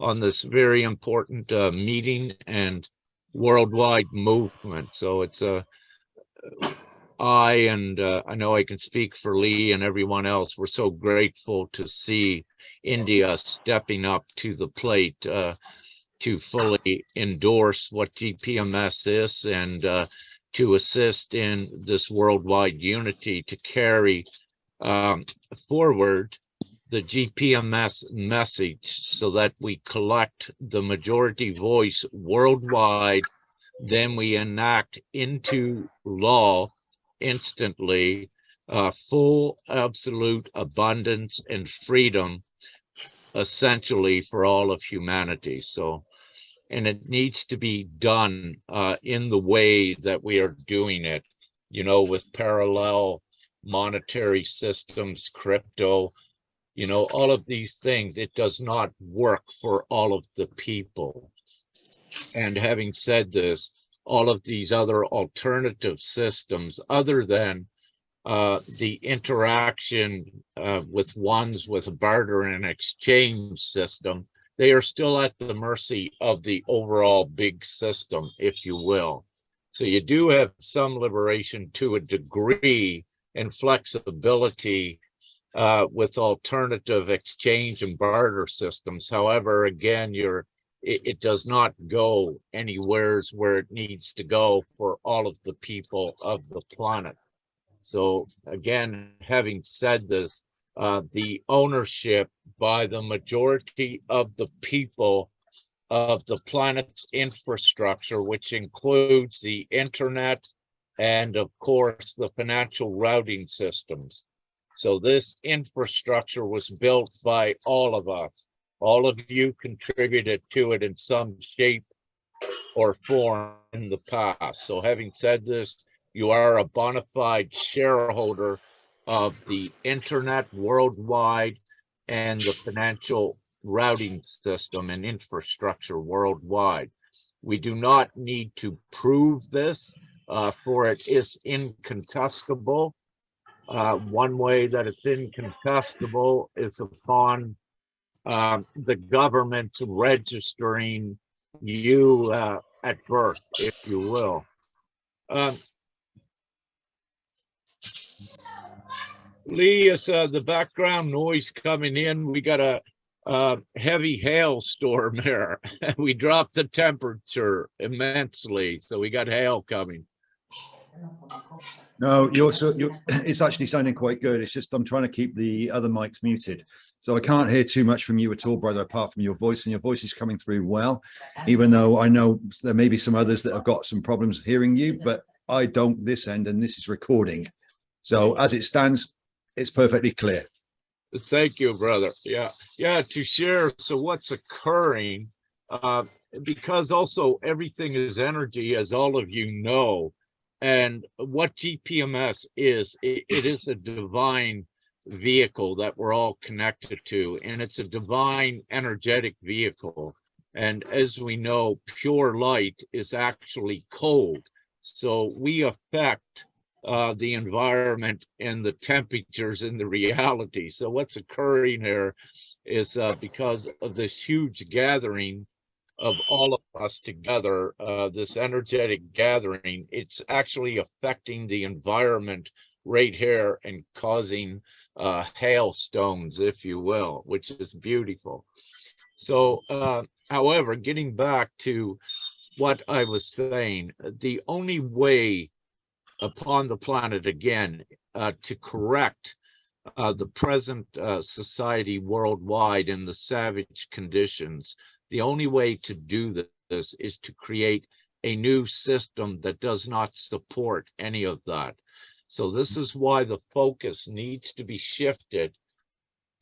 on this very important meeting and worldwide movement. So it's I know I can speak for Lee and everyone else. We're so grateful to see India stepping up to the plate to fully endorse what GPMS is and to assist in this worldwide unity to carry um, forward the GPMS message so that we collect the majority voice worldwide, then we enact into law instantly full, absolute abundance and freedom, essentially for all of humanity. So, and it needs to be done in the way that we are doing it, you know, with parallel monetary systems, crypto, you know, all of these things. It does not work for all of the people. And having said this, all of these other alternative systems, other than the interaction with ones with a barter and exchange system, they are still at the mercy of the overall big system, if you will. So you do have some liberation to a degree and flexibility with alternative exchange and barter systems. However, again, it does not go anywheres where it needs to go for all of the people of the planet. So again, having said this, the ownership by the majority of the people of the planet's infrastructure, which includes the internet and, of course, the financial routing systems. So this infrastructure was built by all of us. All of you contributed to it in some shape or form in the past. So having said this, you are a bona fide shareholder of the internet worldwide and the financial routing system and infrastructure worldwide. We do not need to prove this, for it is incontestable. One way that it's incontestable is upon the government registering you at birth, if you will. Um, Lee, is the background noise coming in? We got a heavy hailstorm here. We dropped the temperature immensely, so we got hail coming. No, it's actually sounding quite good. It's just I'm trying to keep the other mics muted. So I can't hear too much from you at all, brother, apart from your voice. And your voice is coming through well, even though I know there may be some others that have got some problems hearing you, but I don't this end, and this is recording. So as it stands, it's perfectly clear. Thank you, brother. Yeah, to share. So what's occurring, uh, because also everything is energy, as all of you know, and what GPMS is, it is a divine vehicle that we're all connected to, and it's a divine energetic vehicle. And as we know, pure light is actually cold. So we affect the environment and the temperatures and the reality. So what's occurring here is because of this huge gathering of all of us together, this energetic gathering, it's actually affecting the environment right here and causing hailstones, if you will, which is beautiful. So, however, getting back to what I was saying, the only way upon the planet again to correct the present society worldwide in the savage conditions, the only way to do this is to create a new system that does not support any of that. So this is why the focus needs to be shifted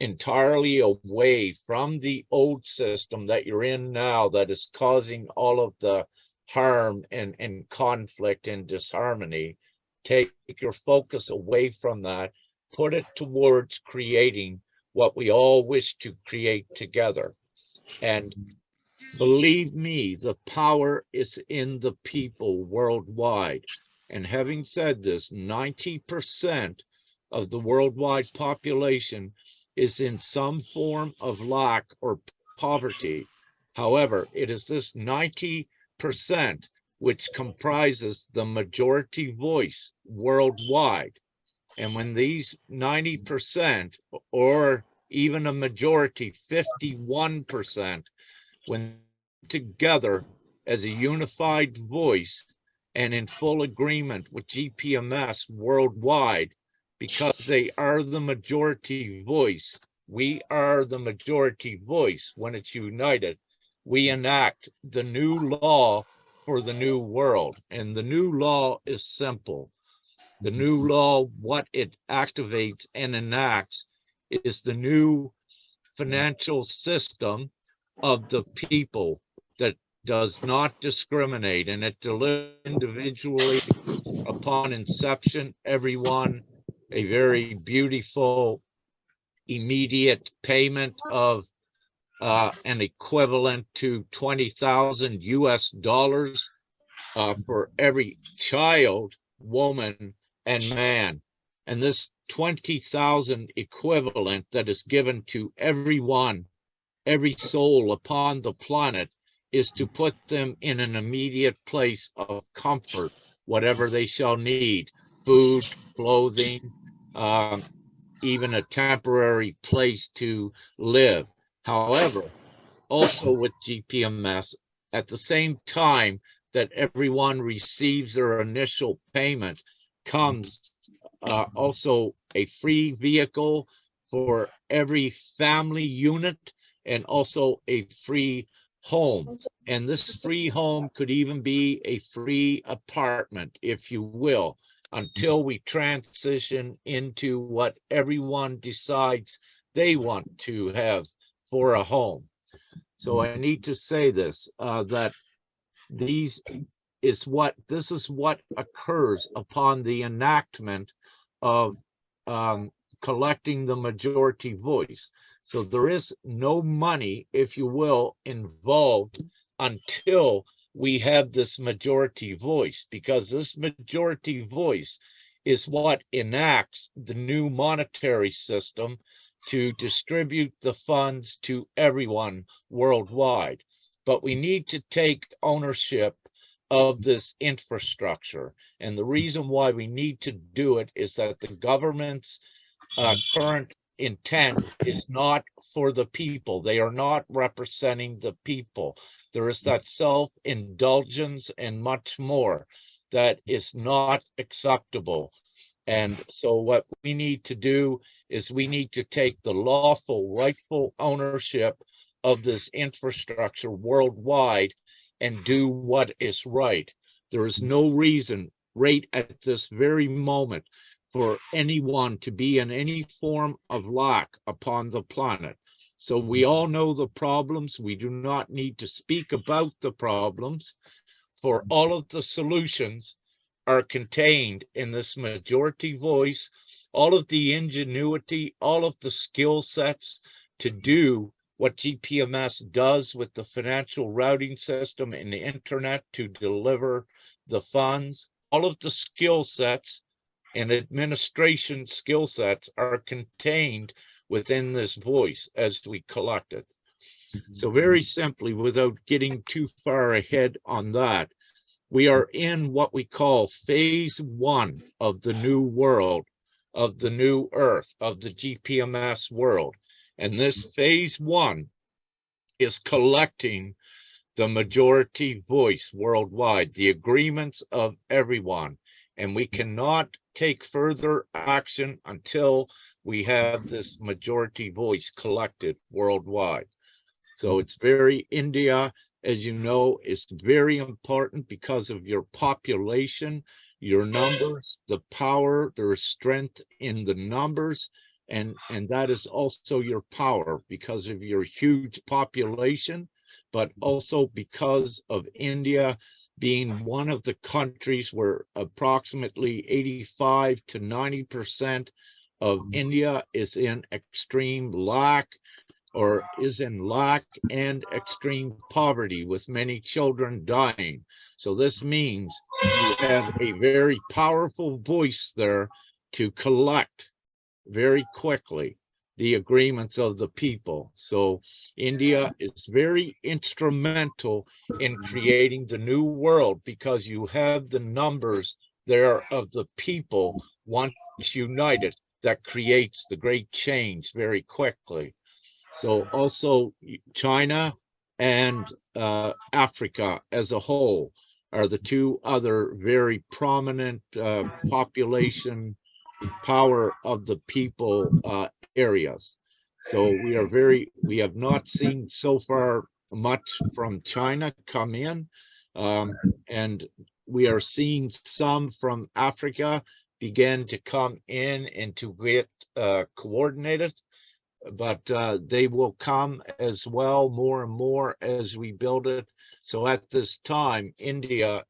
entirely away from the old system that you're in now that is causing all of the harm and conflict and disharmony. Take your focus away from that, put it towards creating what we all wish to create together. And believe me, the power is in the people worldwide. And having said this, 90% of the worldwide population is in some form of lack or poverty. However, it is this 90% which comprises the majority voice worldwide. And when these 90% or even a majority, 51%, when together as a unified voice and in full agreement with GPMS worldwide, because they are the majority voice, we are the majority voice. When it's united, we enact the new law for the new world. And the new law is simple. The new law, what it activates and enacts, is the new financial system of the people that does not discriminate, and it delivers individually upon inception, everyone a very beautiful immediate payment of an equivalent to 20,000 US dollars for every child, woman, and man. And this 20,000 equivalent that is given to everyone, every soul upon the planet, is to put them in an immediate place of comfort, whatever they shall need, food, clothing, um, even a temporary place to live. However, also with GPMS, at the same time that everyone receives their initial payment, comes also a free vehicle for every family unit and also a free home. And this free home could even be a free apartment, if you will, until we transition into what everyone decides they want to have for a home. So I need to say this, that these this is what occurs upon the enactment of collecting the majority voice. So there is no money, if you will, involved until we have this majority voice, because this majority voice is what enacts the new monetary system to distribute the funds to everyone worldwide. But we need to take ownership of this infrastructure. And the reason why we need to do it is that the government's current intent is not for the people. They are not representing the people. There is that self-indulgence and much more that is not acceptable. And so what we need to do is we need to take the lawful, rightful ownership of this infrastructure worldwide and do what is right. There is no reason right at this very moment for anyone to be in any form of lack upon the planet. So we all know the problems. We do not need to speak about the problems, for all of the solutions are contained in this majority voice, all of the ingenuity, all of the skill sets to do what GPMS does with the financial routing system and the internet to deliver the funds. All of the skill sets and administration skill sets are contained within this voice as we collect it. So very simply, without getting too far ahead on that, we are in what we call phase one of the new world, of the new earth, of the GPMS world. And this phase one is collecting the majority voice worldwide, the agreements of everyone. And we cannot take further action until we have this majority voice collected worldwide. So it's very, India, as you know, is very important because of your population, your numbers, the power, there is strength in the numbers, and that is also your power because of your huge population, but also because of India being one of the countries where approximately 85 to 90% of India is in extreme lack, or is in lack and extreme poverty, with many children dying. So this means you have a very powerful voice there to collect very quickly. the agreements of the people. So India is very instrumental in creating the new world because you have the numbers there of the people once united that creates the great change very quickly. So also China and Africa as a whole are the two other very prominent population power of the people areas. So we have not seen so far much from China come in, and we are seeing some from Africa begin to come in and to get coordinated, but they will come as well more and more as we build it. So at this time, India,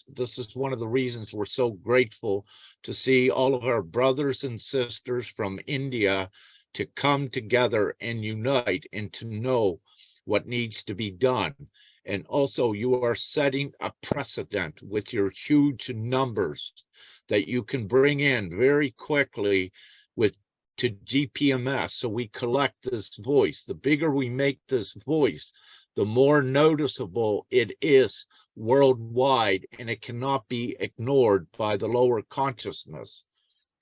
this is one of the reasons we're so grateful to see all of our brothers and sisters from India to come together and unite and to know what needs to be done. And also, you are setting a precedent with your huge numbers that you can bring in very quickly with to GPMS. So we collect this voice. The bigger we make this voice, the more noticeable it is worldwide, and it cannot be ignored by the lower consciousness,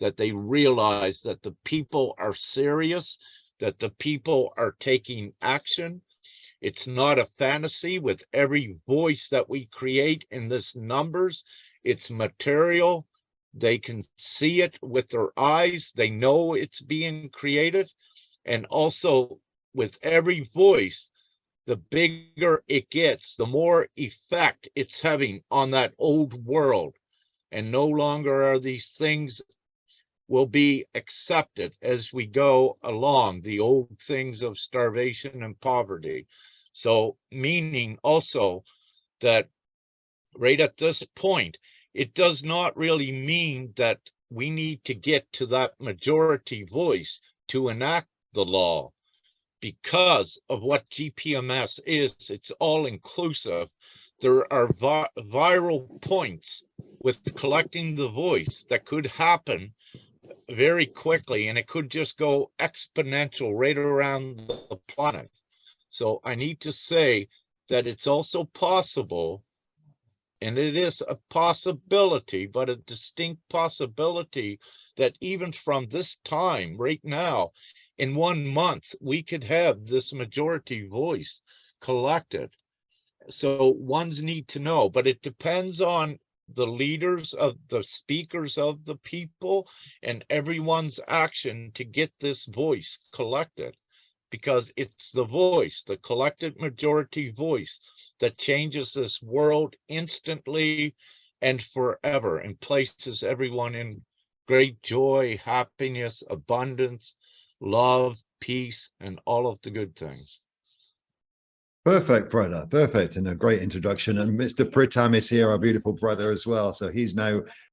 that they realize that the people are serious, that the people are taking action. It's not a fantasy with every voice that we create in this numbers. It's material. They can see it with their eyes. They know it's being created. And also with every voice, the bigger it gets, the more effect it's having on that old world. And no longer are these things will be accepted as we go along, the old things of starvation and poverty. So meaning also that right at this point, it does not really mean that we need to get to that majority voice to enact the law. Because of what GPMS is, it's all inclusive. There are viral points with collecting the voice that could happen very quickly, and it could just go exponential right around the planet. So I need to say that it's also possible, and it is a possibility, but a distinct possibility, that even from this time right now, in 1 month, we could have this majority voice collected. So ones need to know, but it depends on the leaders of the speakers of the people and everyone's action to get this voice collected, because it's the voice, the collected majority voice, that changes this world instantly and forever and places everyone in great joy, happiness, abundance, love, peace, and all of the good things. Perfect, brother. Perfect. And a great introduction. And Mr. Pritam is here, our beautiful brother as well. So he's now